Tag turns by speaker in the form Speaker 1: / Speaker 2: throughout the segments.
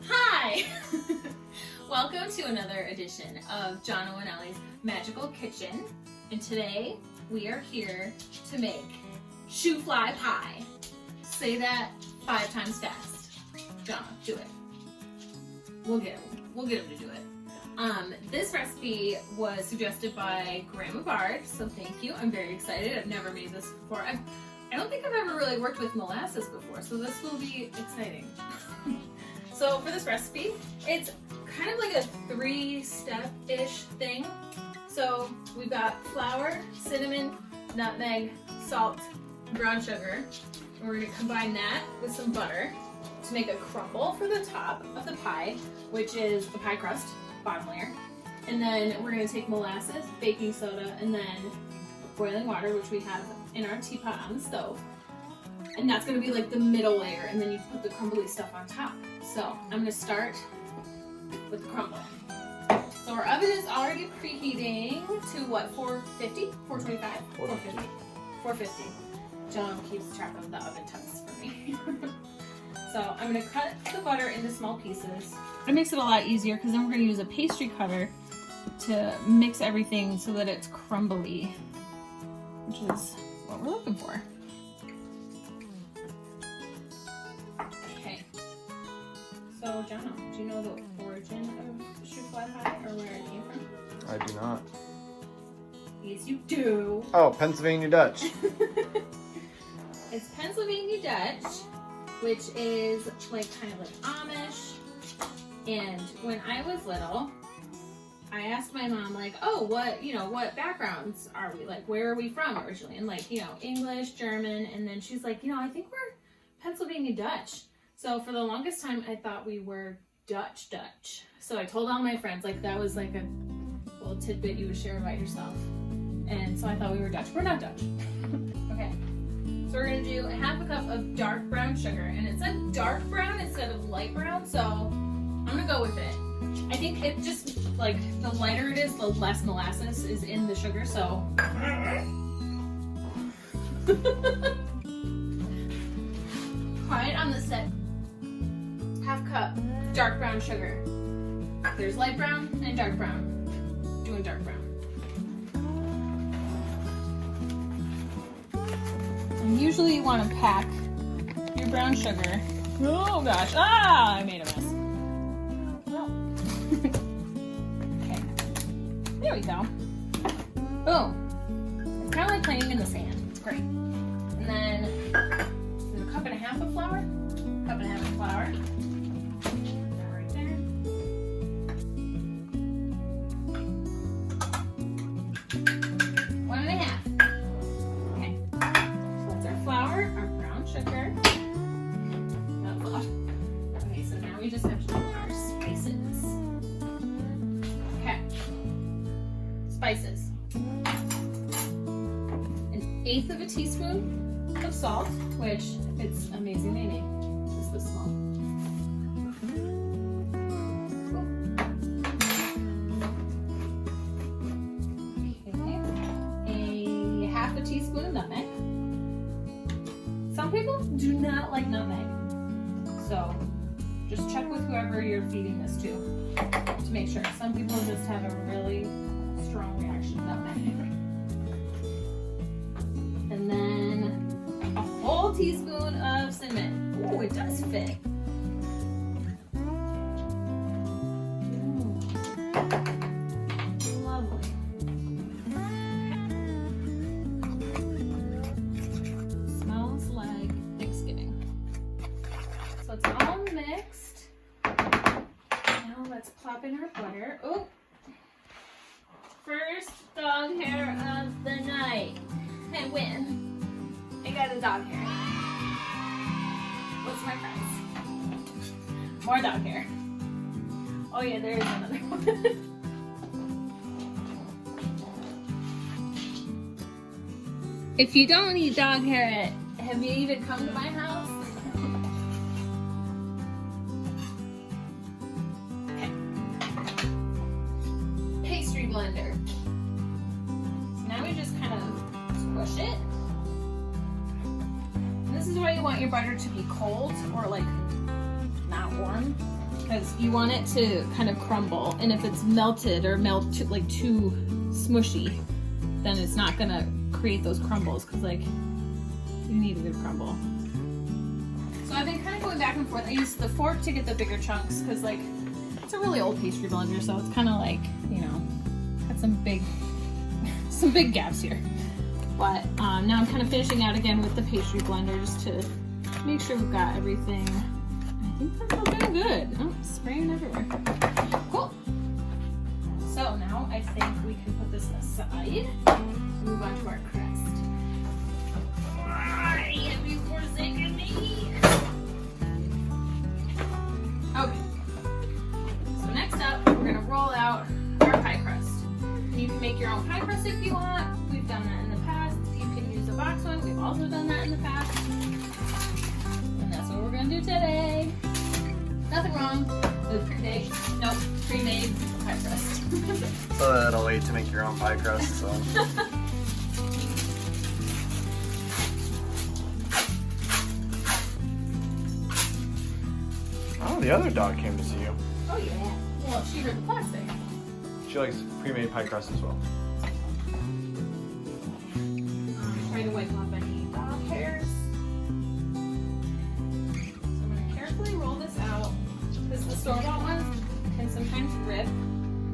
Speaker 1: Hi! Welcome to another edition of Jono and Ellie's Magical Kitchen. And today we are here to make Shoofly Pie. Say that 5 times fast. Jono, do it. We'll get him to do it. This recipe was suggested by Grandma Bard, so thank you. I'm very excited. I've never made this before. I don't think I've ever really worked with molasses before, so this will be exciting. So for this recipe, it's kind of like a 3-step-ish thing. So we've got flour, cinnamon, nutmeg, salt, brown sugar. And we're going to combine that with some butter to make a crumble for the top of the pie, which is the pie crust, bottom layer. And then we're going to take molasses, baking soda, and then boiling water, which we have in our teapot on the stove. And that's going to be like the middle layer, and then you put the crumbly stuff on top. So I'm going to start with the crumble. So our oven is already preheating to what, 450? 425? 450. 450. John keeps track of the oven temps for me. So I'm going to cut the butter into small pieces. It makes it a lot easier because then we're going to use a pastry cutter to mix everything so that it's crumbly, which is what we're looking for. Okay. So, Jono, do you know the origin of Shoofly Pie or where it came from?
Speaker 2: I do not.
Speaker 1: Yes, you do.
Speaker 2: Oh, Pennsylvania Dutch.
Speaker 1: It's Pennsylvania Dutch, which is like kind of like Amish. And when I was little, I asked my mom, like, oh, what backgrounds are we? Like, where are we from originally? And like, English, German. And then she's like, I think we're Pennsylvania Dutch. So for the longest time, I thought we were Dutch. So I told all my friends, like, that was like a little tidbit you would share about yourself. And so I thought we were Dutch. We're not Dutch. Okay. So we're gonna do 1/2 cup of dark brown sugar. And it said dark brown instead of light brown, so I'm gonna go with it. I think it just, like, the lighter it is, the less molasses is in the sugar, so. Quiet on the set. 1/2 cup dark brown sugar. There's light brown and dark brown. Doing dark brown. And usually you want to pack your brown sugar. Oh gosh, I made a mess. Okay, there we go. Boom. It's kind of like playing in the sand. It's great. And then there's 1.5 cups of flour. 1.5 cups of flour. That right there. One and a half. Okay. So that's our flour, our brown sugar. Oh God. Okay, so now we just have to do our spices. Okay. Spices. 1/8 of a teaspoon of salt, which, if it's amazing mayonnaise, is this small. Okay. 1/2 teaspoon of nutmeg. Some people do not like nutmeg, so just check with whoever you're feeding this to make sure. Some people just have a really strong reaction to nutmeg. And then a whole teaspoon of cinnamon. Oh, it does fit. Lovely. Smells like Thanksgiving. So it's all mixed. Now let's plop in our butter. Oh, first dog hair of the night. I win. I got a dog hair. What's my prize? More dog hair. Oh yeah, there is another one. If you don't eat dog hair, have you even come to my house? Okay. Pastry blender. So now we just kind of squish it. And this is why you want your butter to be cold or like not warm, because you want it to kind of crumble. And if it's melted or too smushy, then it's not gonna create those crumbles, because like you need a good crumble. So I've been kind of going back and forth. I use the fork to get the bigger chunks because like it's a really old pastry blender, so it's kind of like, you know, got some big gaps here. But now I'm kind of finishing out again with the pastry blender just to make sure we've got everything. I think that's all doing good. Oh, spraying everywhere. Cool. So now I think we can put this aside and move on to our crust. Okay. So next up, we're gonna roll out our pie crust. You can make your own pie crust if you want. We've done that in the past. You can use a box one. We've also done that in the past. And that's what we're gonna do today. Nothing wrong with pre-made pie crust.
Speaker 2: So that'll wait to make your own pie crust, so. Oh, the other dog came to see you.
Speaker 1: Oh yeah. Well, she heard the plastic.
Speaker 2: She likes pre-made pie crust as well.
Speaker 1: Try to wipe off any dog hairs. So I'm going to carefully roll this out, because the store-bought ones can sometimes rip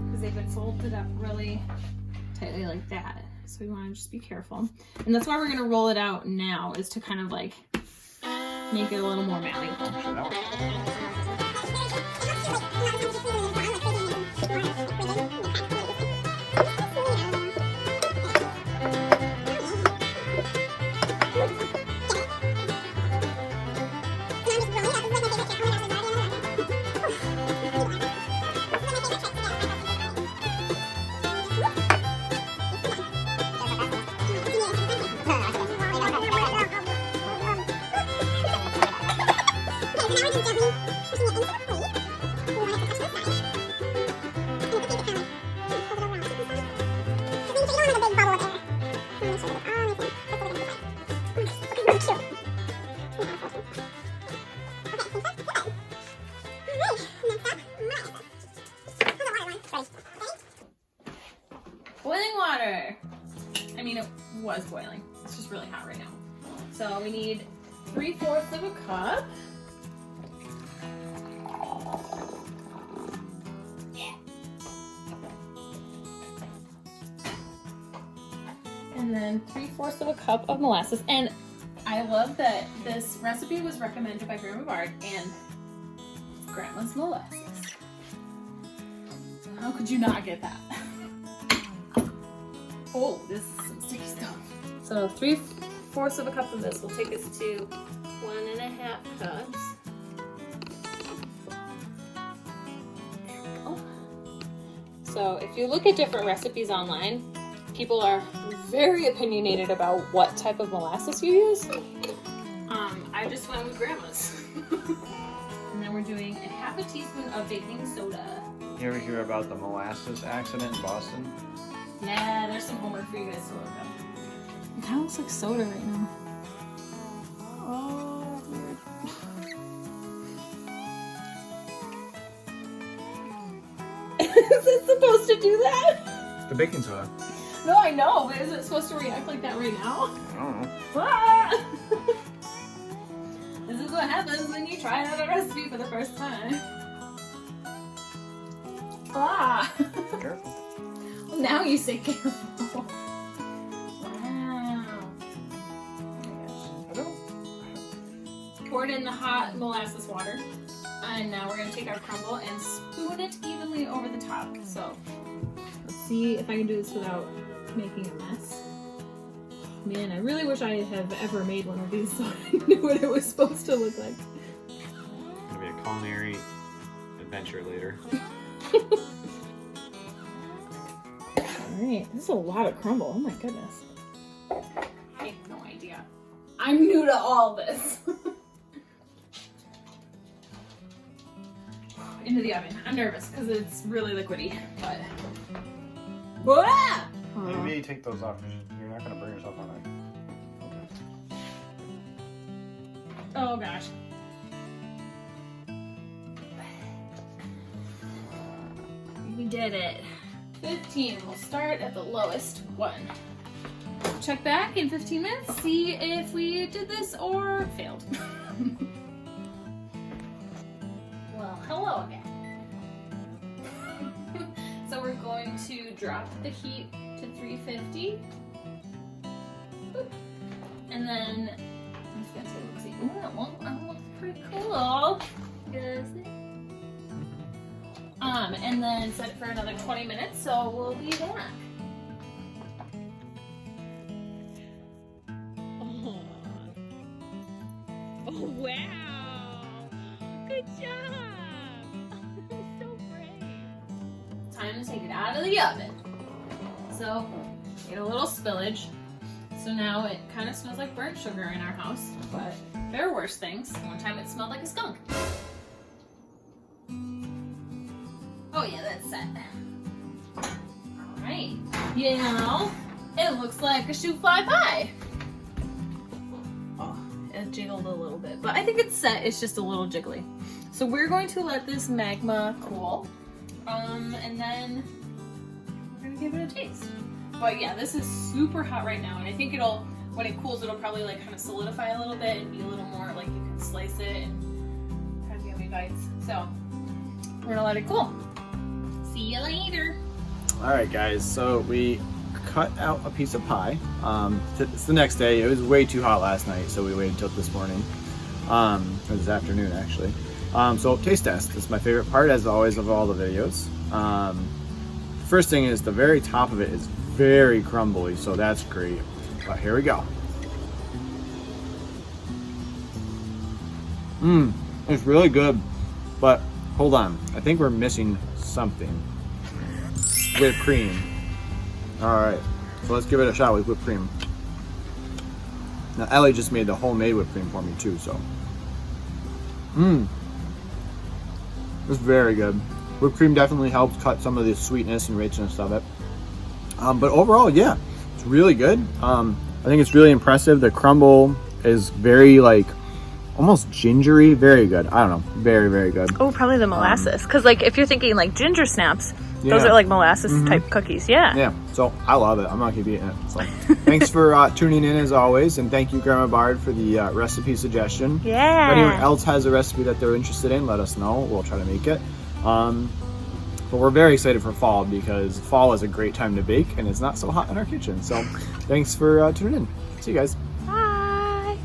Speaker 1: because they've been folded up really tightly like that. So we want to just be careful. And that's why we're going to roll it out now, is to kind of like make it a little more malleable.
Speaker 2: Sure, that works.
Speaker 1: Boiling water. I mean, it was boiling. It's just really hot right now. So we need 3/4 of a cup. And then 3/4 of a cup of molasses. And I love that this recipe was recommended by Grandma Bard and Grandma's molasses. How could you not get that? Oh, this is some sticky stuff. So 3/4 of a cup of this will take us to 1.5 cups. Oh. So if you look at different recipes online, people are very opinionated about what type of molasses you use. I just went with Grandma's. And then we're doing 1/2 teaspoon of baking soda.
Speaker 2: You ever hear about the molasses accident in Boston?
Speaker 1: Yeah, there's some homework for you guys to look up. It kind of looks like soda right now. Oh, weird. Is it supposed to do that?
Speaker 2: The baking soda.
Speaker 1: No, I know, but is it supposed to react like that right now?
Speaker 2: I don't know.
Speaker 1: Ah! This is what happens when you try out a recipe for the first time. Ah!
Speaker 2: Careful.
Speaker 1: Well, now you say careful. Wow. Oh my gosh.
Speaker 2: I don't.
Speaker 1: Poured in the hot molasses water. And now we're going to take our crumble and spoon it evenly over the top. So let's see if I can do this without making a mess. Man, I really wish I have ever made one of these so I knew what it was supposed to look like.
Speaker 2: It's gonna be a culinary adventure later.
Speaker 1: Alright, this is a lot of crumble. Oh my goodness. I have no idea. I'm new to all this. Into the oven. I'm nervous because it's really liquidy, but... Whoa!
Speaker 2: Maybe take those off. You're not gonna burn yourself on it. Okay.
Speaker 1: Oh gosh. We did it. 15. We'll start at the lowest one. Check back in 15 minutes, see if we did this or failed. Well, hello again. So we're going to drop the heat to 350. Boop. And then I'm just gonna take a look. Ooh, that one looks pretty cool. And then set it for another 20 minutes, so we'll be back.
Speaker 3: Oh, wow. Good job. So brave.
Speaker 1: Time to take it out of the oven. So, get a little spillage. So now it kind of smells like burnt sugar in our house, but there are worse things. One time it smelled like a skunk. Oh yeah, that's set. Alright. Now, it looks like a Shoofly Pie. Oh, it jiggled a little bit, but I think it's set. It's just a little jiggly. So we're going to let this magma cool. And then we're gonna give it a taste. But yeah, this is super hot right now, and I think when it cools, it'll probably like kind of solidify a little bit and be a little more like you can slice it and have yummy bites. So we're gonna let it cool. See you later.
Speaker 2: All right, guys. So we cut out a piece of pie. It's the next day. It was way too hot last night, so we waited till this morning, or this afternoon actually. So taste test. It's my favorite part, as always, of all the videos. First thing is the very top of it is very crumbly, so that's great. But here we go. It's really good, but hold on. I think we're missing something. Whipped cream. All right, so let's give it a shot with whipped cream. Now Ellie just made the homemade whipped cream for me too, so. It's very good. Whipped cream definitely helps cut some of the sweetness and richness of it. But overall, yeah, it's really good. I think it's really impressive. The crumble is very like almost gingery. Very good. I don't know. Very, very good.
Speaker 3: Oh, probably the molasses. Because like if you're thinking like ginger snaps, those are like molasses type cookies. Yeah.
Speaker 2: Yeah. So I love it. I'm not gonna keep eating it. So thanks for tuning in as always, and thank you, Grandma Bard, for the recipe suggestion.
Speaker 3: Yeah.
Speaker 2: If anyone else has a recipe that they're interested in, let us know. We'll try to make it. But we're very excited for fall because fall is a great time to bake and it's not so hot in our kitchen. So thanks for tuning in. See you guys.
Speaker 3: Bye.